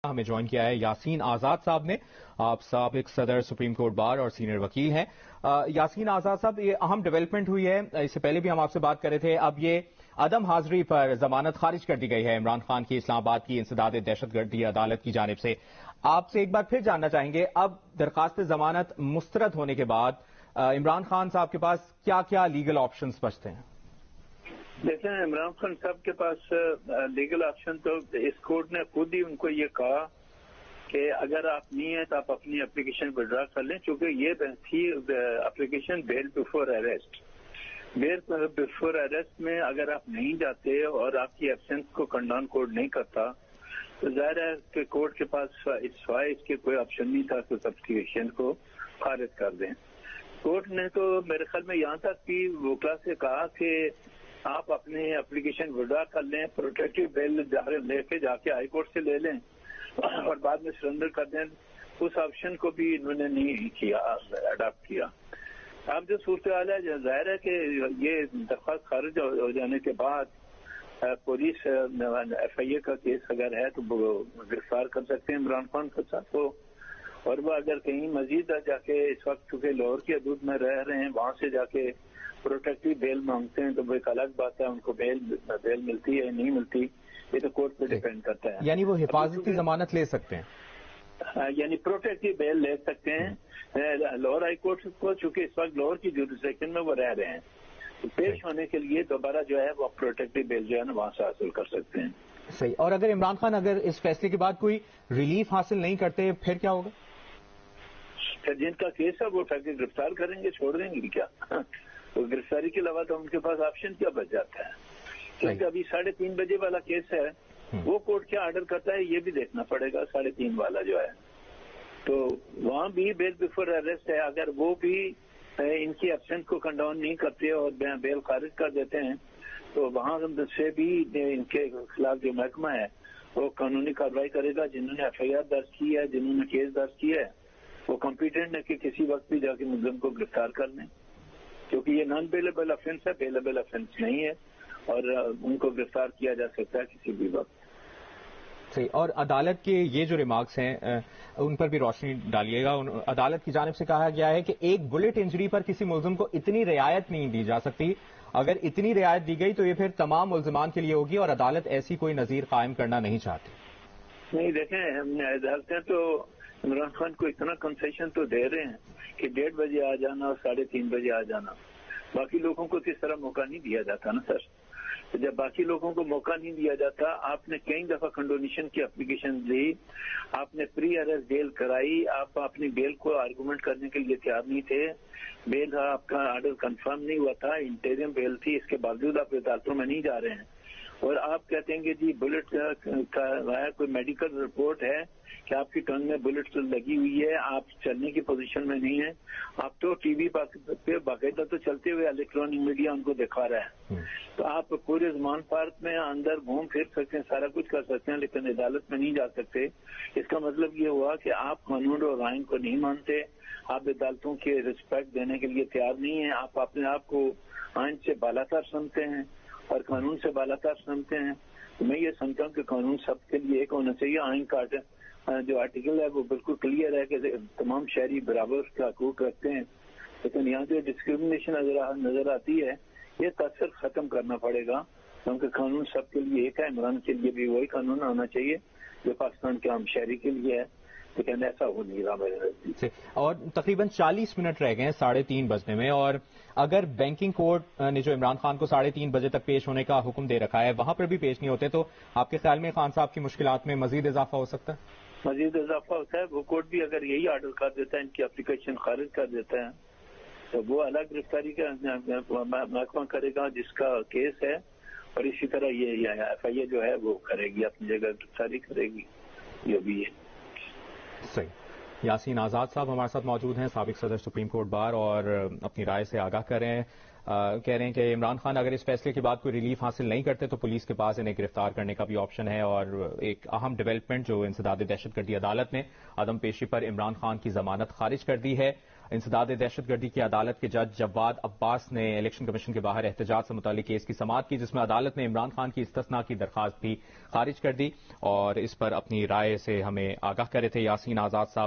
ہمیں جوائن کیا ہے یاسین آزاد صاحب نے. آپ سابق صدر سپریم کورٹ بار اور سینئر وکیل ہیں. یاسین آزاد صاحب، یہ اہم ڈیولپمنٹ ہوئی ہے. اس سے پہلے بھی ہم آپ سے بات کر رہے تھے. اب یہ عدم حاضری پر ضمانت خارج کر دی گئی ہے عمران خان کی اسلام آباد کی انسداد دہشت گردی عدالت کی جانب سے. آپ سے ایک بار پھر جاننا چاہیں گے، اب درخواست ضمانت مسترد ہونے کے بعد عمران خان صاحب کے پاس کیا کیا لیگل آپشنز بچتے ہیں؟ دیکھیں، عمران خان صاحب کے پاس لیگل آپشن تو اس کورٹ نے خود ہی ان کو یہ کہا کہ اگر آپ نہیں ہیں تو آپ اپنی اپلیکیشن وڈرا کر لیں، چونکہ یہ تھی اپلیکیشن بیل بیفور اریسٹ. بیل بیفور اریسٹ میں اگر آپ نہیں جاتے اور آپ کی ایبسنس کو کنڈون کورٹ نہیں کرتا تو ظاہر ہے کہ کورٹ کے پاس سوائے اس کے کوئی آپشن نہیں تھا کہ اس اپلیکیشن کو خارج کر دیں. کورٹ نے تو میرے خیال میں یہاں تک کہ وکلا سے کہا کہ آپ اپنے اپلیکیشن وڈرا کر لیں، پروٹیکٹیو بیل لے کے جا کے ہائی کورٹ سے لے لیں اور بعد میں سرنڈر کر دیں. اس آپشن کو بھی انہوں نے نہیں کیا، اڈاپٹ کیا. اب جو صورتحال ہے، ظاہر ہے کہ یہ درخواست خارج ہو جانے کے بعد پولیس ایف آئی اے کا کیس اگر ہے تو گرفتار کر سکتے ہیں عمران خان کے ساتھ کو، اور وہ اگر کہیں مزید جا کے اس وقت چونکہ لاہور کی حدود میں رہ رہے ہیں وہاں سے جا کے پروٹیکٹیو بیل مانگتے ہیں تو وہ ایک الگ بات ہے. ان کو بیل ملتی ہے نہیں ملتی یہ تو کورٹ پہ ڈیپینڈ کرتا ہے. یعنی وہ حفاظتی ضمانت لے سکتے ہیں، یعنی پروٹیکٹیو بیل لے سکتے ہیں لاہور ہائی کورٹ کو، چونکہ اس وقت لاہور کی جورسڈکشن میں وہ رہ رہے ہیں. پیش ہونے کے لیے دوبارہ جو ہے وہ پروٹیکٹیو بیل جو ہے نا وہاں سے حاصل کر سکتے ہیں. صحیح. اور اگر عمران خان اس فیصلے کے بعد کوئی ریلیف حاصل نہیں کرتے پھر کیا ہوگا؟ پھر جن کا کیس ہے وہ اٹھا کے گرفتار کریں گے، چھوڑ دیں گے کیا؟ تو گرفتاری کے علاوہ تو ان کے پاس آپشن کیا بچ جاتا ہے؟ کیونکہ ابھی 3:30 بجے والا کیس ہے، وہ کورٹ کیا آرڈر کرتا ہے یہ بھی دیکھنا پڑے گا. 3:30 والا جو ہے تو وہاں بھی بیل بیفور اریسٹ ہے. اگر وہ بھی ان کی ایبسنس کو کنڈون نہیں کرتے اور بیل خارج کر دیتے ہیں تو وہاں سے بھی ان کے خلاف جو محکمہ ہے وہ قانونی کارروائی کرے گا. جنہوں نے ایف آئی آر درج کی ہے، جنہوں نے کیس درج کیا ہے، وہ کمپیٹنٹ ہے کہ کسی وقت بھی جا کے ملزم کو گرفتار کر لیں، کیونکہ یہ نان بیلیبل افینس ہے، بیلیبل افینس نہیں ہے اور ان کو گرفتار کیا جا سکتا ہے کسی بھی وقت. صحیح. اور عدالت کے یہ جو ریمارکس ہیں ان پر بھی روشنی ڈالیے گا. عدالت کی جانب سے کہا گیا ہے کہ ایک بلٹ انجری پر کسی ملزم کو اتنی رعایت نہیں دی جا سکتی. اگر اتنی رعایت دی گئی تو یہ پھر تمام ملزمان کے لیے ہوگی اور عدالت ایسی کوئی نظیر قائم کرنا نہیں چاہتی. نہیں، دیکھیں عدالتیں تو عمران خان کو اتنا کنسیشن تو دے رہے ہیں کہ 1:30 بجے آ جانا اور 3:30 بجے آ جانا. باقی لوگوں کو کس طرح موقع نہیں دیا جاتا نا سر. جب باقی لوگوں کو موقع نہیں دیا جاتا، آپ نے کئی دفعہ کنڈونیشن کی اپلیکیشن دی، آپ نے پری اریسٹ بیل کرائی، آپ اپنی بیل کو آرگومنٹ کرنے کے لیے تیار نہیں تھے، بیل آپ کا آرڈر کنفرم نہیں ہوا تھا، انٹریم بیل تھی، اس کے باوجود آپ عدالتوں میں نہیں جا رہے ہیں اور آپ کہتے ہیں کہ جی بلٹ کا کوئی میڈیکل رپورٹ ہے کہ آپ کی ٹنگ میں بلٹ لگی ہوئی ہے، آپ چلنے کی پوزیشن میں نہیں ہیں. آپ تو ٹی وی پہ باقاعدہ تو چلتے ہوئے الیکٹرانک میڈیا ان کو دکھا رہا ہے، تو آپ پورے زمان پارک میں اندر گھوم پھر سکتے ہیں، سارا کچھ کر سکتے ہیں، لیکن عدالت میں نہیں جا سکتے. اس کا مطلب یہ ہوا کہ آپ قانون اور آئین کو نہیں مانتے، آپ عدالتوں کے رسپیکٹ دینے کے لیے تیار نہیں ہیں، آپ اپنے آپ کو آئین سے بالاتر سمجھتے ہیں اور قانون سے بالاتر سمجھتے ہیں. میں یہ سمجھتا ہوں کہ قانون سب کے لیے ایک ہونا چاہیے. آئین کا جو آرٹیکل ہے وہ بالکل کلیئر ہے کہ تمام شہری برابر کے حقوق رکھتے ہیں، لیکن یہاں جو ڈسکریمنیشن نظر آتی ہے یہ تاثر ختم کرنا پڑے گا، کیونکہ قانون سب کے لیے ایک ہے. عمران کے لیے بھی وہی قانون آنا چاہیے جو پاکستان کے عام شہری کے لیے ہے، لیکن ایسا ہو نہیں رہا میرے نزدیک. اور تقریباً 40 منٹ رہ گئے ہیں 3:30 بجنے میں، اور اگر بینکنگ کورٹ نے جو عمران خان کو 3:30 بجے تک پیش ہونے کا حکم دے رکھا ہے وہاں پر بھی پیش نہیں ہوتے تو آپ کے خیال میں خان صاحب کی مشکلات میں مزید اضافہ ہو سکتا ہے؟ مزید اضافہ ہوتا ہے. وہ کورٹ بھی اگر یہی آرڈر کر دیتا ہے، ان کی اپلیکیشن خارج کر دیتا ہے تو وہ الگ گرفتاری کا محکمہ کرے گا جس کا کیس ہے، اور اسی طرح یہ ایف آئی اے جو ہے وہ کرے گی، اپنی جگہ گرفتاری کرے گی جو بھی ہے. صحیح. یاسین آزاد صاحب ہمارے ساتھ موجود ہیں، سابق صدر سپریم کورٹ بار، اور اپنی رائے سے آگاہ کر رہے ہیں. کہہ رہے ہیں کہ عمران خان اگر اس فیصلے کے بعد کوئی ریلیف حاصل نہیں کرتے تو پولیس کے پاس انہیں گرفتار کرنے کا بھی آپشن ہے. اور ایک اہم ڈیولپمنٹ جو انسداد دہشت گردی عدالت نے عدم پیشی پر عمران خان کی ضمانت خارج کر دی ہے. انسداد دہشت گردی کی عدالت کے جج جواد عباس نے الیکشن کمیشن کے باہر احتجاج سے متعلق کیس کی سماعت کی، جس میں عدالت نے عمران خان کی استثناء کی درخواست بھی خارج کر دی، اور اس پر اپنی رائے سے ہمیں آگاہ کرے تھے یاسین آزاد صاحب۔